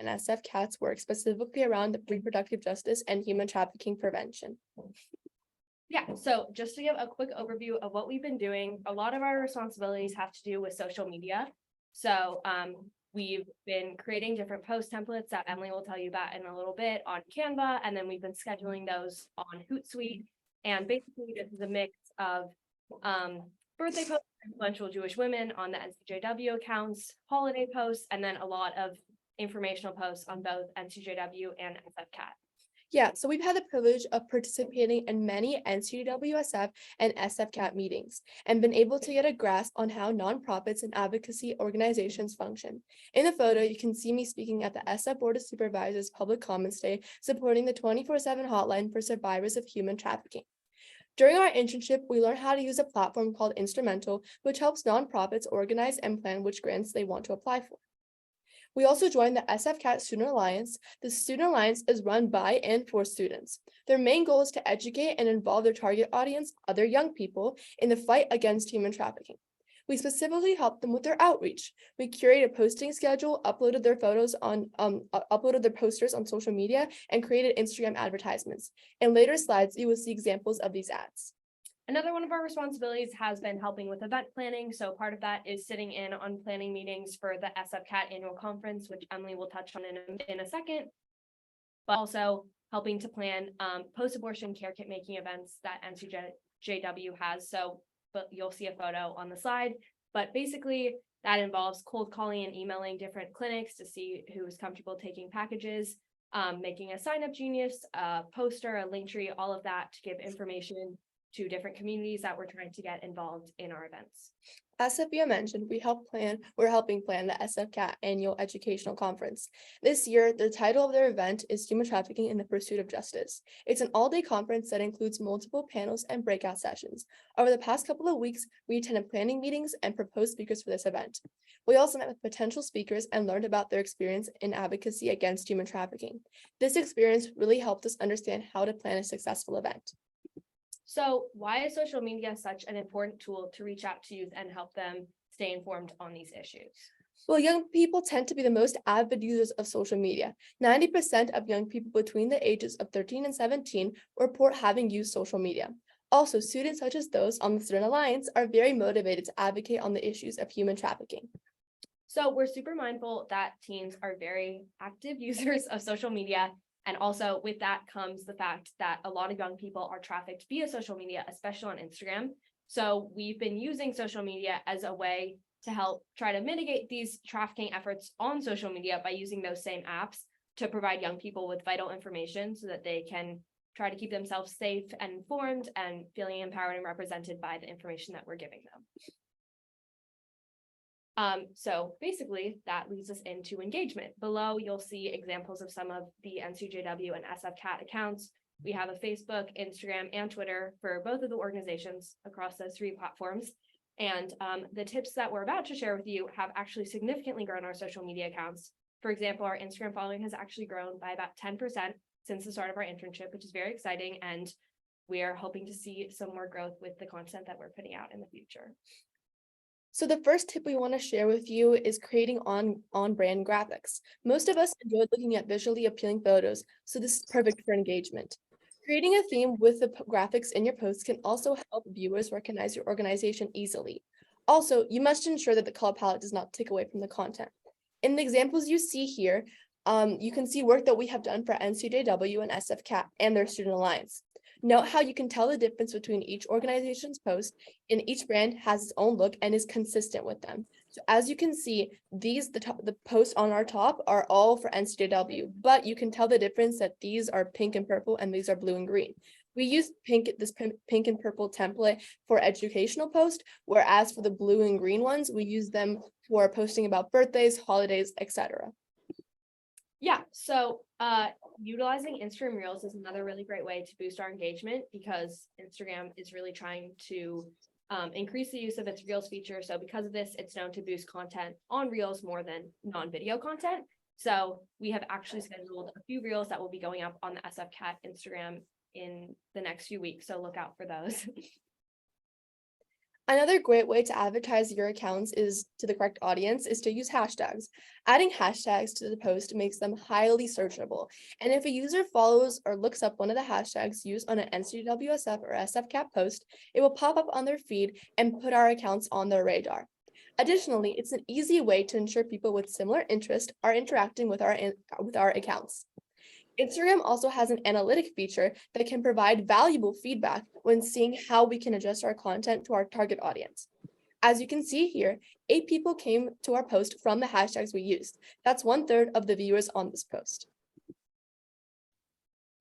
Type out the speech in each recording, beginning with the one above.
and SF-CAT's work specifically around reproductive justice and human trafficking prevention? Yeah, so just to give a quick overview of what we've been doing, a lot of our responsibilities have to do with social media. So we've been creating different post templates that Emily will tell you about in a little bit on Canva, and then we've been scheduling those on Hootsuite. And basically, this is a mix of birthday posts, influential Jewish women on the NCJW accounts, holiday posts, and then a lot of informational posts on both NCJW and SF-CAT. Yeah, so we've had the privilege of participating in many NCWSF and SF-CAT meetings and been able to get a grasp on how nonprofits and advocacy organizations function. In the photo, you can see me speaking at the SF Board of Supervisors Public Comments Day, supporting the 24/7 hotline for survivors of human trafficking. During our internship, we learned how to use a platform called Instrumental, which helps nonprofits organize and plan which grants they want to apply for. We also joined the SF-CAT Student Alliance. The Student Alliance is run by and for students. Their main goal is to educate and involve their target audience, other young people, in the fight against human trafficking. We specifically helped them with their outreach. We curated a posting schedule, uploaded their posters on social media, and created Instagram advertisements. In later slides, you will see examples of these ads. Another one of our responsibilities has been helping with event planning. So part of that is sitting in on planning meetings for the SF-CAT annual conference, which Emily will touch on in a second, but also helping to plan post-abortion care kit making events that NCJW has. So, but you'll see a photo on the slide, but basically that involves cold calling and emailing different clinics to see who is comfortable taking packages, making a sign-up genius, a poster, a link tree, all of that to give information to different communities that we're trying to get involved in our events. As Sophia mentioned, we're helping plan the SF-CAT annual educational conference. This year, the title of their event is Human Trafficking in the Pursuit of Justice. It's an all-day conference that includes multiple panels and breakout sessions. Over the past couple of weeks, we attended planning meetings and proposed speakers for this event. We also met with potential speakers and learned about their experience in advocacy against human trafficking. This experience really helped us understand how to plan a successful event. So why is social media such an important tool to reach out to youth and help them stay informed on these issues? Well, young people tend to be the most avid users of social media. 90% of young people between the ages of 13 and 17 report having used social media. Also, students such as those on the Student Alliance are very motivated to advocate on the issues of human trafficking. So we're super mindful that teens are very active users of social media. And also with that comes the fact that a lot of young people are trafficked via social media, especially on Instagram. So we've been using social media as a way to help try to mitigate these trafficking efforts on social media by using those same apps to provide young people with vital information so that they can try to keep themselves safe and informed and feeling empowered and represented by the information that we're giving them. So basically that leads us into engagement. Below, you'll see examples of some of the NCJW and SF-CAT accounts. We have a Facebook, Instagram, and Twitter for both of the organizations across those three platforms. And the tips that we're about to share with you have actually significantly grown our social media accounts. For example, our Instagram following has actually grown by about 10% since the start of our internship, which is very exciting. And we are hoping to see some more growth with the content that we're putting out in the future. So the first tip we want to share with you is creating on-brand graphics. Most of us enjoy looking at visually appealing photos, so this is perfect for engagement. Creating a theme with the graphics in your posts can also help viewers recognize your organization easily. Also, you must ensure that the color palette does not take away from the content. In the examples you see here, you can see work that we have done for NCJW and SF-CAT and their Student Alliance. Note how you can tell the difference between each organization's post, and each brand has its own look and is consistent with them. So as you can see, the posts on our top are all for NCJW, but you can tell the difference that these are pink and purple and these are blue and green. We use this pink and purple template for educational posts, whereas for the blue and green ones, we use them for posting about birthdays, holidays, etc. Yeah, so utilizing Instagram Reels is another really great way to boost our engagement because Instagram is really trying to increase the use of its Reels feature. So because of this, it's known to boost content on Reels more than non-video content. So we have actually scheduled a few Reels that will be going up on the SF-CAT Instagram in the next few weeks. So look out for those. Another great way to advertise your accounts is to the correct audience is to use hashtags. Adding hashtags to the post makes them highly searchable. And if a user follows or looks up one of the hashtags used on an NCWSF or SFCAP post, it will pop up on their feed and put our accounts on their radar. Additionally, it's an easy way to ensure people with similar interest are interacting with our accounts. Instagram also has an analytic feature that can provide valuable feedback when seeing how we can adjust our content to our target audience. As you can see here, 8 people came to our post from the hashtags we used. That's 1/3 of the viewers on this post.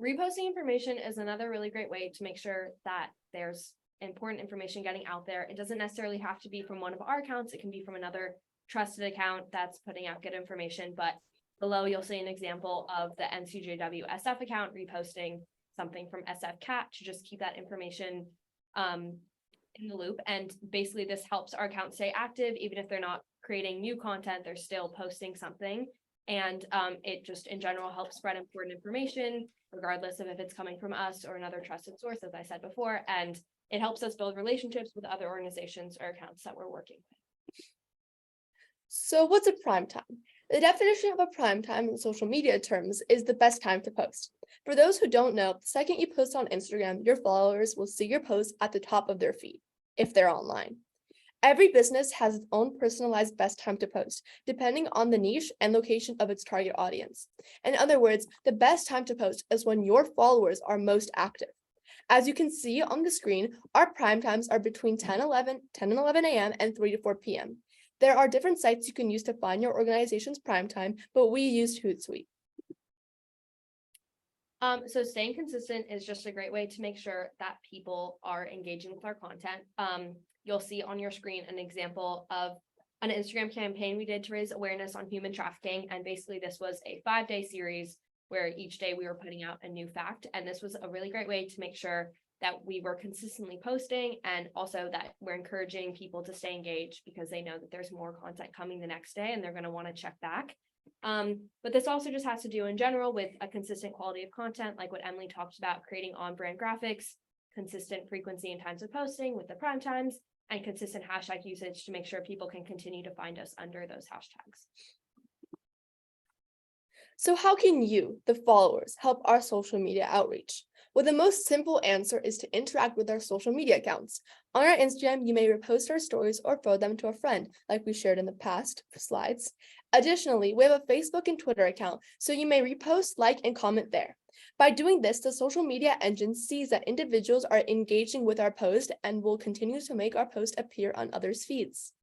Reposting information is another really great way to make sure that there's important information getting out there. It doesn't necessarily have to be from one of our accounts. It can be from another trusted account that's putting out good information, but below, you'll see an example of the NCJW SF account reposting something from SFCAT to just keep that information in the loop. And basically, this helps our account stay active. Even if they're not creating new content, they're still posting something. And it just in general helps spread important information, regardless of if it's coming from us or another trusted source, as I said before. And it helps us build relationships with other organizations or accounts that we're working with. So what's a prime time? The definition of a prime time in social media terms is the best time to post. For those who don't know, the second you post on Instagram, your followers will see your post at the top of their feed, if they're online. Every business has its own personalized best time to post, depending on the niche and location of its target audience. In other words, the best time to post is when your followers are most active. As you can see on the screen, our prime times are between 10 and 11 a.m. and 3 to 4 p.m. There are different sites you can use to find your organization's prime time, but we used Hootsuite. So staying consistent is just a great way to make sure that people are engaging with our content. You'll see on your screen an example of an Instagram campaign we did to raise awareness on human trafficking. And basically this was a 5-day series where each day we were putting out a new fact. And this was a really great way to make sure that we were consistently posting and also that we're encouraging people to stay engaged because they know that there's more content coming the next day and they're going to want to check back. But this also just has to do in general with a consistent quality of content, like what Emily talked about, creating on-brand graphics, consistent frequency and times of posting with the prime times, and consistent hashtag usage to make sure people can continue to find us under those hashtags. So how can you, the followers, help our social media outreach? Well, the most simple answer is to interact with our social media accounts. On our Instagram, you may repost our stories or forward them to a friend, like we shared in the past slides. Additionally, we have a Facebook and Twitter account, so you may repost, like, and comment there. By doing this, the social media engine sees that individuals are engaging with our post and will continue to make our post appear on others' feeds.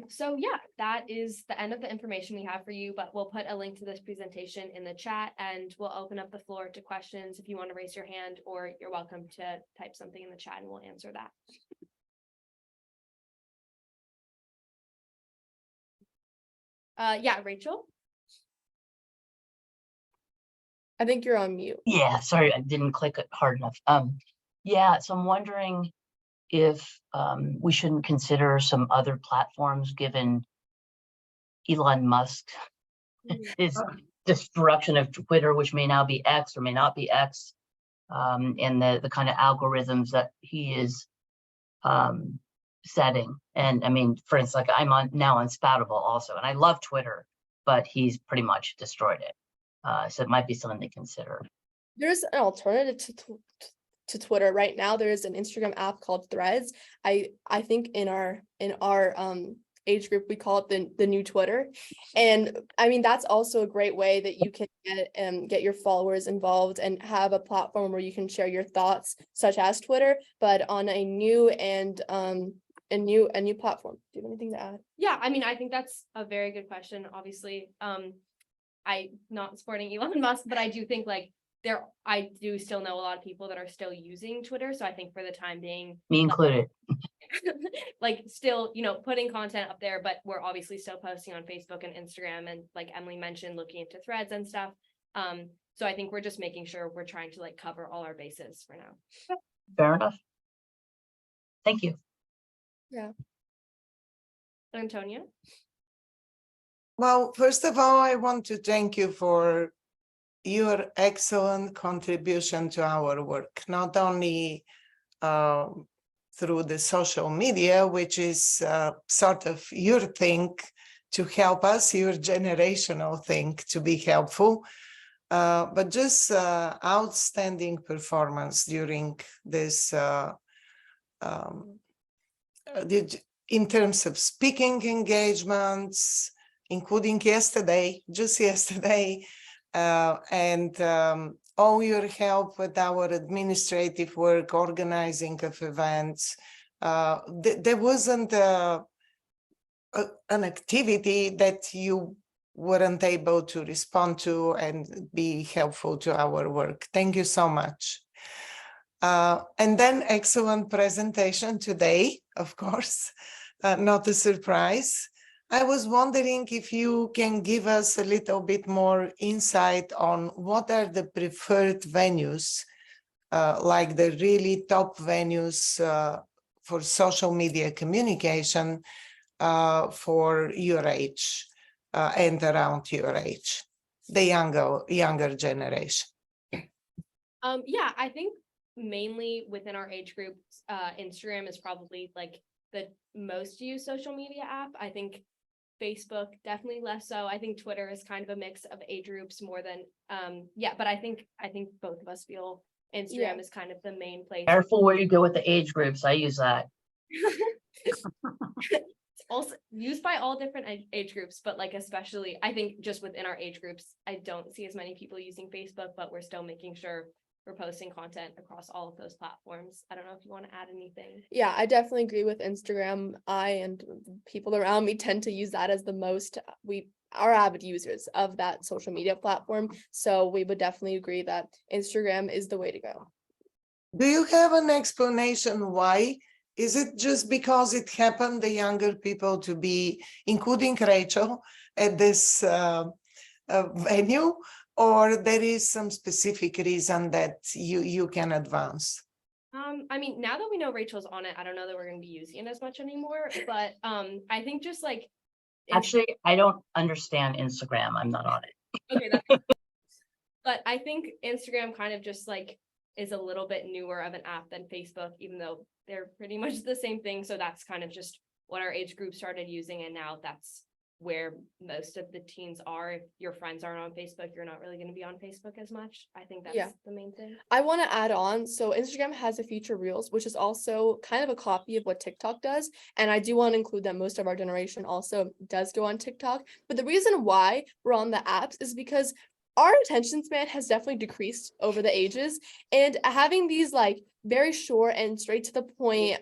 So yeah, that is the end of the information we have for you, but we'll put a link to this presentation in the chat and we'll open up the floor to questions if you want to raise your hand, or you're welcome to type something in the chat and we'll answer that. Yeah, Rachel. I think you're on mute. Yeah, sorry, I didn't click it hard enough. Yeah, so I'm wondering if we shouldn't consider some other platforms given Elon Musk his destruction of Twitter, which may now be X or may not be X, and the kind of algorithms that he is setting. And I mean, for instance, like I'm now on Spoutable also, and I love Twitter, but he's pretty much destroyed it. So it might be something to consider. There's an alternative to Twitter right now. There is an Instagram app called Threads. I think in our age group we call it the new Twitter, and I mean that's also a great way that you can get your followers involved and have a platform where you can share your thoughts, such as Twitter, but on a new and a new platform. Do you have anything to add? Yeah, I mean, I think that's a very good question. Obviously, I'm not supporting Elon Musk, but I do think like I do still know a lot of people that are still using Twitter. So I think for the time being, Me included. like still, putting content up there, but we're obviously still posting on Facebook and Instagram. And like Emily mentioned, looking into threads and stuff. So I think we're just making sure we're trying to like cover all our bases for now. Fair enough. Thank you. Yeah. Antonia? Well, first of all, I want to thank you for your excellent contribution to our work, not only through the social media, which is sort of your thing to help us, your generational thing to be helpful. But just outstanding performance during this in terms of speaking engagements, including yesterday, just yesterday, and all your help with our administrative work, organizing of events. There wasn't an activity that you weren't able to respond to and be helpful to our work. Thank you so much. And then excellent presentation today, of course, not a surprise. I was wondering if you can give us a little bit more insight on what are the preferred venues, like the really top venues for social media communication for your age and around your age, the younger generation. Yeah, I think mainly within our age group, Instagram is probably like the most used social media app. I think Facebook definitely less so. I think Twitter is kind of a mix of age groups more than yeah, but I think both of us feel Instagram is kind of the main place. Careful where you go with the age groups. I use that. It's also used by all different age groups, but like especially I think just within our age groups, I don't see as many people using Facebook, but we're still making sure we're posting content across all of those platforms. I don't know if you want to add anything. Yeah, I definitely agree with Instagram. I and people around me tend to use that as the most. We are avid users of that social media platform. So we would definitely agree that Instagram is the way to go. Do you have an explanation why? Is it just because it happened the younger people to be, including Rachel, at this venue? Or there is some specific reason that you can advance? I mean, now that we know Rachel's on it, I don't know that we're going to be using it as much anymore, but I think just like Actually, I don't understand Instagram. I'm not on it. okay, but I think Instagram kind of just like is a little bit newer of an app than Facebook, even though they're pretty much the same thing. So that's kind of just what our age group started using, and now that's where most of the teens are. If your friends aren't on Facebook, you're not really going to be on Facebook as much. I think that's the main thing. I want to add on, so Instagram has a feature Reels, which is also kind of a copy of what TikTok does, and I do want to include that most of our generation also does go on TikTok. But the reason why we're on the apps is because our attention span has definitely decreased over the ages, and having these like very short and straight to the point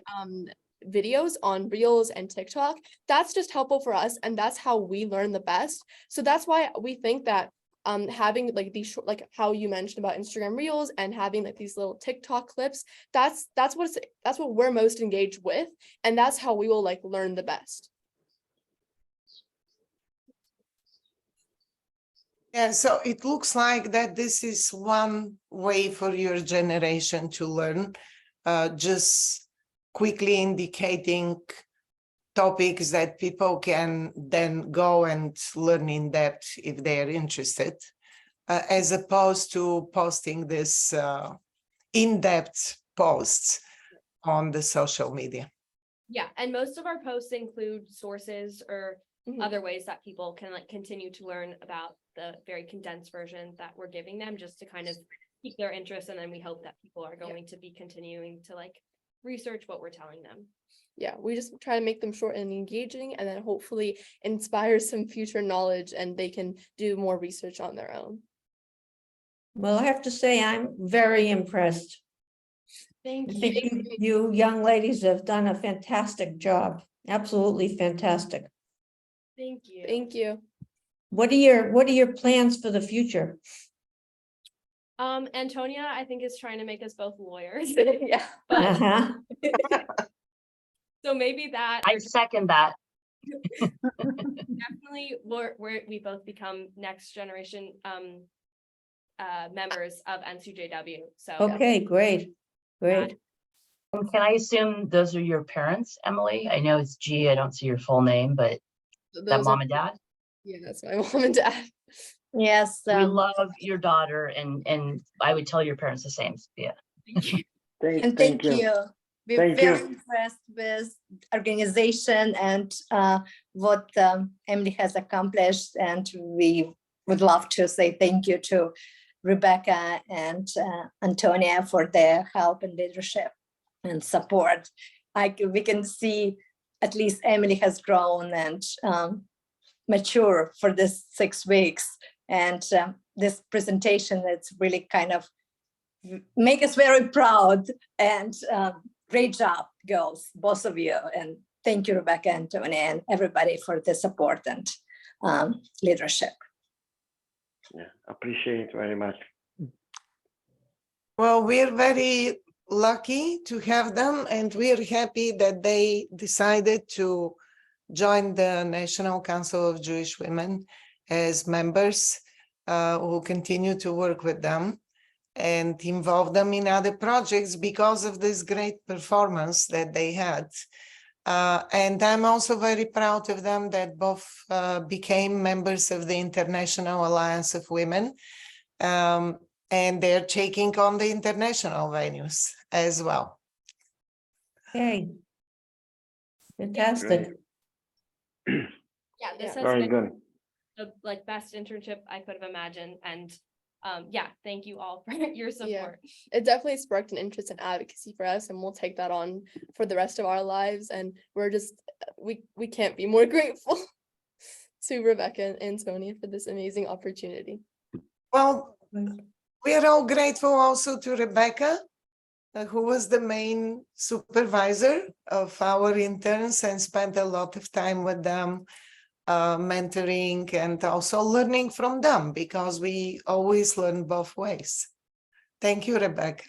videos on Reels and TikTok, that's just helpful for us, and that's how we learn the best. So that's why we think that having like these short, like how you mentioned about Instagram Reels and having like these little TikTok clips, that's what we're most engaged with, and that's how we will like learn the best. Yeah, so it looks like that this is one way for your generation to learn, just quickly indicating topics that people can then go and learn in depth if they are interested, as opposed to posting this in-depth posts on the social media. Yeah, and most of our posts include sources or other ways that people can like continue to learn about the very condensed version that we're giving them, just to kind of keep their interest. And then we hope that people are going to be continuing to like research what we're telling them. Yeah, we just try to make them short and engaging, and then hopefully inspire some future knowledge and they can do more research on their own. Well, I have to say, I'm very impressed. Thank I you. think you young ladies have done a fantastic job. Absolutely fantastic. Thank you. Thank you. What are your plans for the future? Antonia, I think, is trying to make us both lawyers. Yeah. But Uh-huh. so maybe that I second that. definitely we both become next generation members of NCJW. So Okay, great. And can I assume those are your parents, Emily? I know it's G, I don't see your full name, but that mom and dad? Yeah, that's my mom and dad. Yes. We love your daughter, and I would tell your parents the same, Sophia. And thank you. We're Thank very you. impressed with organization and what Emily has accomplished, and we would love to say thank you to Rebecca and Antonia for their help and leadership and support. We can see at least Emily has grown and mature for this 6 weeks, and this presentation, it's really kind of make us very proud, and great job, girls, both of you. And thank you, Rebecca and Tony and everybody for the support and leadership. Yeah, appreciate it very much. Well, we're very lucky to have them, and we're happy that they decided to join the National Council of Jewish Women as members. We'll continue to work with them and involve them in other projects because of this great performance that they had. And I'm also very proud of them that both became members of the International Alliance of Women. And they're taking on the international venues as well. Okay. Fantastic. Yeah, this has Very been good. the like best internship I could have imagined. And yeah, thank you all for your support. It definitely sparked an interest in advocacy for us, and we'll take that on for the rest of our lives. And we're just, we can't be more grateful to Rebecca and Tony for this amazing opportunity. Well, we are all grateful also to Rebecca, who was the main supervisor of our interns and spent a lot of time with them, mentoring and also learning from them, because we always learn both ways. Thank you, Rebecca.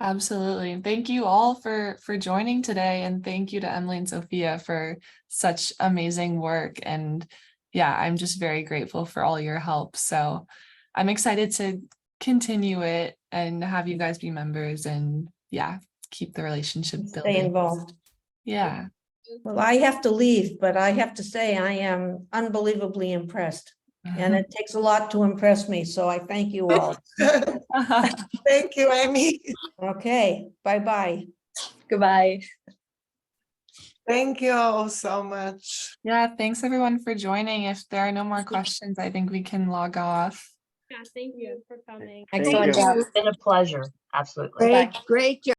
Absolutely. Thank you all for joining today, and thank you to Emily and Sophia for such amazing work. And yeah, I'm just very grateful for all your help. So I'm excited to continue it and have you guys be members, and yeah, keep the relationship Stay building. involved. Yeah. Well, I have to leave, but I have to say I am unbelievably impressed. And it takes a lot to impress me, so I thank you all. Thank you, Amy. Okay, bye-bye. Goodbye. Thank you all so much. Yeah, thanks everyone for joining. If there are no more questions, I think we can log off. Yeah, thank you for coming. Thank Excellent you. job. It's been a pleasure, absolutely. Bye. Great job.